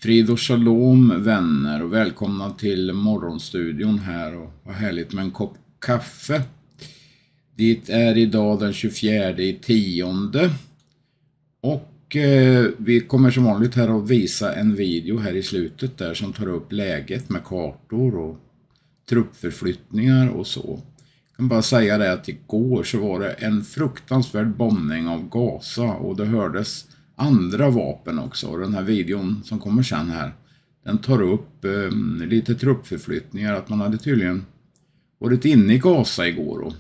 Frid och shalom vänner och välkomna till morgonstudion här och vad härligt med en kopp kaffe. Det är idag den 24/10 och vi kommer som vanligt här att visa en video här i slutet där som tar upp läget med kartor och truppförflyttningar och så. Jag kan bara säga det att igår så var det en fruktansvärd bombning av Gaza och det hördes andra vapen också. Och den här videon som kommer sen här, den tar upp lite truppförflyttningar. Att man hade tydligen varit inne i Gaza igår och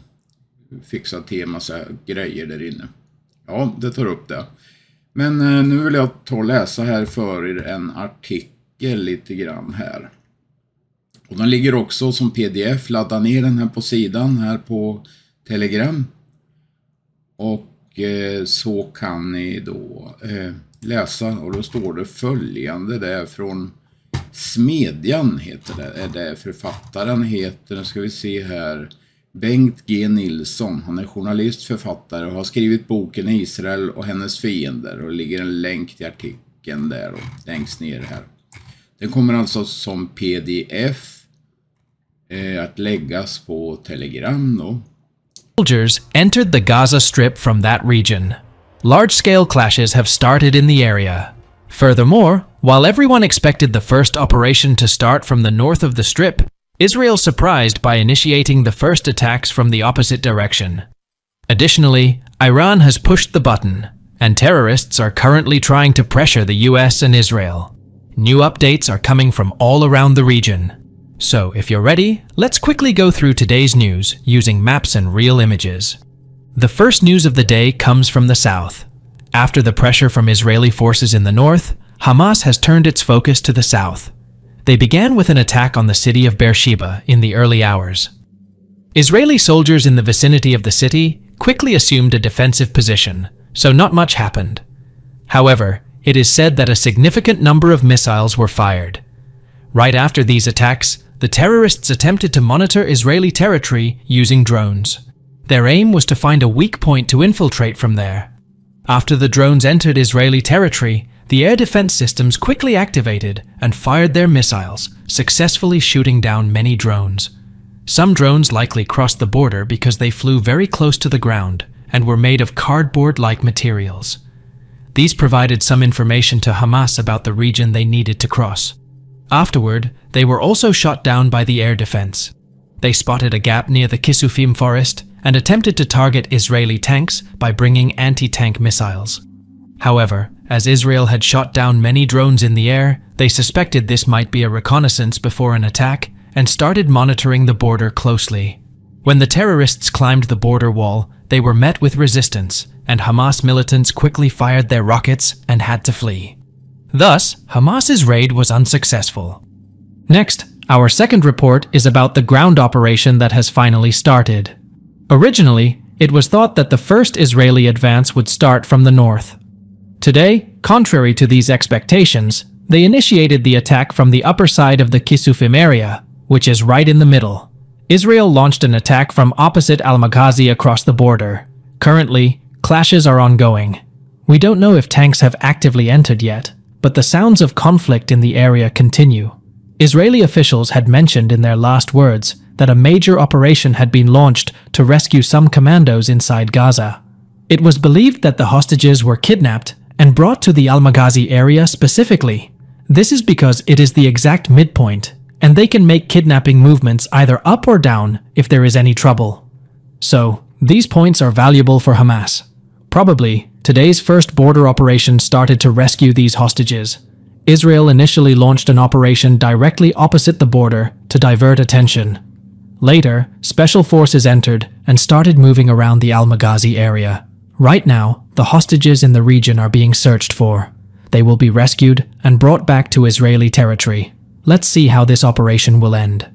fixat till en massa grejer där inne. Ja, det tar upp det. Men nu vill jag ta och läsa här för er en artikel lite grann här. Och den ligger också som pdf. Ladda ner den här på sidan här på Telegram. Och så kan ni då läsa, och då står det följande. Det är från Smedjan heter det. Är det författaren heter, nu ska vi se här, Bengt G. Nilsson. Han är journalist, författare och har skrivit boken Israel och hennes fiender. Och det ligger en länk till artikeln där och längst ner här. Den kommer alltså som pdf att läggas på Telegram då. Soldiers entered the Gaza Strip from that region. Large-scale clashes have started in the area. Furthermore, while everyone expected the first operation to start from the north of the Strip, Israel surprised by initiating the first attacks from the opposite direction. Additionally, Iran has pushed the button, and terrorists are currently trying to pressure the US and Israel. New updates are coming from all around the region. So, if you're ready, let's quickly go through today's news using maps and real images. The first news of the day comes from the south. After the pressure from Israeli forces in the north, Hamas has turned its focus to the south. They began with an attack on the city of Beersheba in the early hours. Israeli soldiers in the vicinity of the city quickly assumed a defensive position, so not much happened. However, it is said that a significant number of missiles were fired. Right after these attacks, the terrorists attempted to monitor Israeli territory using drones. Their aim was to find a weak point to infiltrate from there. After the drones entered Israeli territory, the air defense systems quickly activated and fired their missiles, successfully shooting down many drones. Some drones likely crossed the border because they flew very close to the ground and were made of cardboard-like materials. These provided some information to Hamas about the region they needed to cross. Afterward, they were also shot down by the air defense. They spotted a gap near the Kisufim forest and attempted to target Israeli tanks by bringing anti-tank missiles. However, as Israel had shot down many drones in the air, they suspected this might be a reconnaissance before an attack and started monitoring the border closely. When the terrorists climbed the border wall, they were met with resistance, and Hamas militants quickly fired their rockets and had to flee. Thus, Hamas's raid was unsuccessful. Next, our second report is about the ground operation that has finally started. Originally, it was thought that the first Israeli advance would start from the north. Today, contrary to these expectations, they initiated the attack from the upper side of the Kisufim area, which is right in the middle. Israel launched an attack from opposite Al-Maghazi across the border. Currently, clashes are ongoing. We don't know if tanks have actively entered yet, but the sounds of conflict in the area continue. Israeli officials had mentioned in their last words that a major operation had been launched to rescue some commandos inside Gaza. It was believed that the hostages were kidnapped and brought to the Al-Maghazi area specifically. This is because it is the exact midpoint, and they can make kidnapping movements either up or down if there is any trouble. So, these points are valuable for Hamas. Probably, today's first border operation started to rescue these hostages. Israel initially launched an operation directly opposite the border to divert attention. Later, special forces entered and started moving around the Al-Maghazi area. Right now, the hostages in the region are being searched for. They will be rescued and brought back to Israeli territory. Let's see how this operation will end.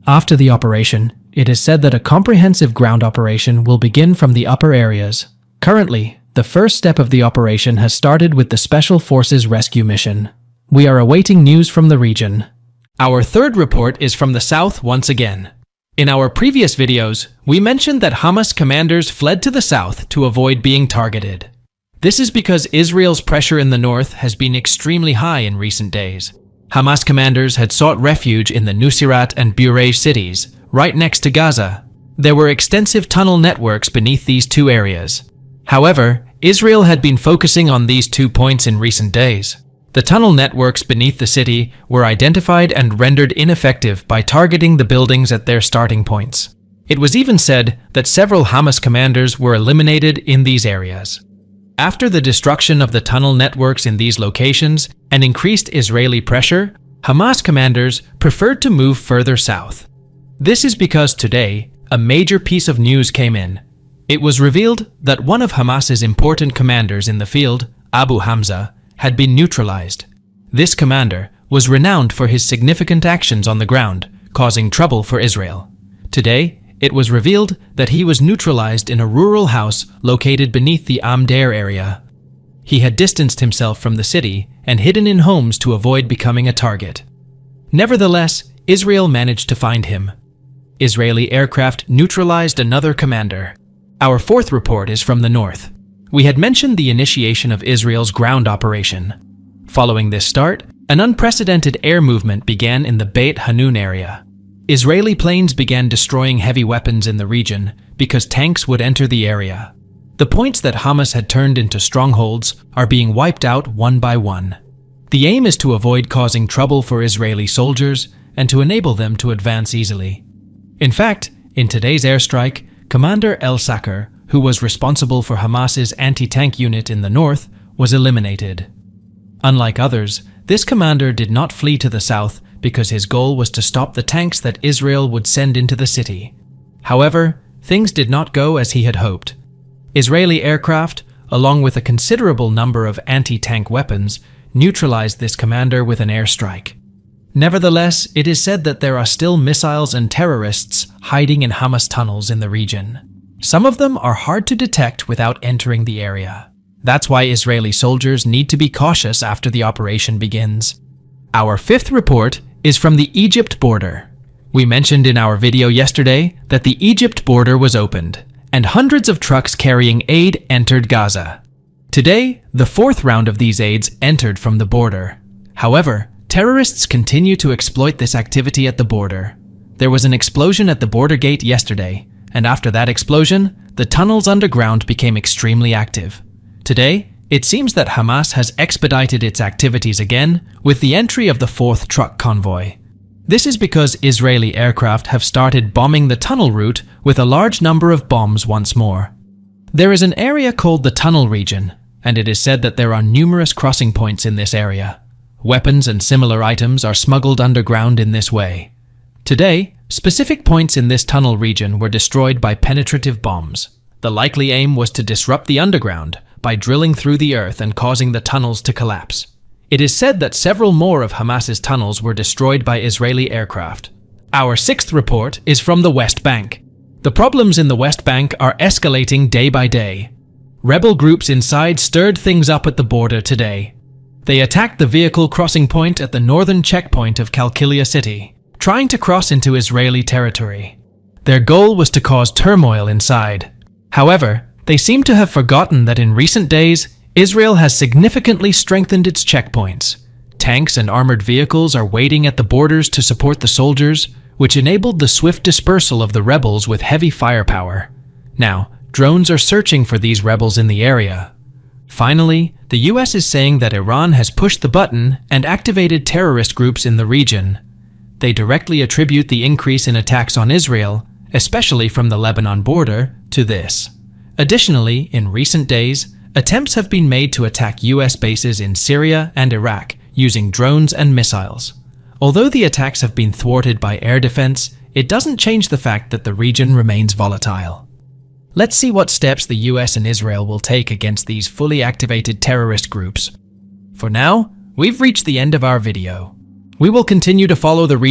After the operation, it is said that a comprehensive ground operation will begin from the upper areas. Currently, the first step of the operation has started with the Special Forces rescue mission. We are awaiting news from the region. Our third report is from the south once again. In our previous videos, we mentioned that Hamas commanders fled to the south to avoid being targeted. This is because Israel's pressure in the north has been extremely high in recent days. Hamas commanders had sought refuge in the Nuseirat and Burej cities, right next to Gaza. There were extensive tunnel networks beneath these two areas. However, Israel had been focusing on these 2 points in recent days. The tunnel networks beneath the city were identified and rendered ineffective by targeting the buildings at their starting points. It was even said that several Hamas commanders were eliminated in these areas. After the destruction of the tunnel networks in these locations and increased Israeli pressure, Hamas commanders preferred to move further south. This is because today, a major piece of news came in. It was revealed that one of Hamas's important commanders in the field, Abu Hamza, had been neutralized. This commander was renowned for his significant actions on the ground, causing trouble for Israel. Today, it was revealed that he was neutralized in a rural house located beneath the Amder area. He had distanced himself from the city and hidden in homes to avoid becoming a target. Nevertheless, Israel managed to find him. Israeli aircraft neutralized another commander. Our fourth report is from the north. We had mentioned the initiation of Israel's ground operation. Following this start, an unprecedented air movement began in the Beit Hanun area. Israeli planes began destroying heavy weapons in the region because tanks would enter the area. The points that Hamas had turned into strongholds are being wiped out one by one. The aim is to avoid causing trouble for Israeli soldiers and to enable them to advance easily. In fact, in today's airstrike, Commander El-Sakr, who was responsible for Hamas's anti-tank unit in the north, was eliminated. Unlike others, this commander did not flee to the south because his goal was to stop the tanks that Israel would send into the city. However, things did not go as he had hoped. Israeli aircraft, along with a considerable number of anti-tank weapons, neutralized this commander with an airstrike. Nevertheless, it is said that there are still missiles and terrorists hiding in Hamas tunnels in the region. Some of them are hard to detect without entering the area. That's why Israeli soldiers need to be cautious after the operation begins. Our fifth report is from the Egypt border. We mentioned in our video yesterday that the Egypt border was opened, and hundreds of trucks carrying aid entered Gaza. Today, the fourth round of these aids entered from the border. However, terrorists continue to exploit this activity at the border. There was an explosion at the border gate yesterday, and after that explosion, the tunnels underground became extremely active. Today, it seems that Hamas has expedited its activities again with the entry of the fourth truck convoy. This is because Israeli aircraft have started bombing the tunnel route with a large number of bombs once more. There is an area called the tunnel region, and it is said that there are numerous crossing points in this area. Weapons and similar items are smuggled underground in this way. Today, specific points in this tunnel region were destroyed by penetrative bombs. The likely aim was to disrupt the underground by drilling through the earth and causing the tunnels to collapse. It is said that several more of Hamas's tunnels were destroyed by Israeli aircraft. Our sixth report is from the West Bank. The problems in the West Bank are escalating day by day. Rebel groups inside stirred things up at the border today. They attacked the vehicle crossing point at the northern checkpoint of Qalqilia city, trying to cross into Israeli territory. Their goal was to cause turmoil inside. However, they seem to have forgotten that in recent days, Israel has significantly strengthened its checkpoints. Tanks and armored vehicles are waiting at the borders to support the soldiers, which enabled the swift dispersal of the rebels with heavy firepower. Now, drones are searching for these rebels in the area. Finally, the US is saying that Iran has pushed the button and activated terrorist groups in the region. They directly attribute the increase in attacks on Israel, especially from the Lebanon border, to this. Additionally, in recent days, attempts have been made to attack US bases in Syria and Iraq using drones and missiles. Although the attacks have been thwarted by air defense, it doesn't change the fact that the region remains volatile. Let's see what steps the US and Israel will take against these fully activated terrorist groups. For now, we've reached the end of our video. We will continue to follow the region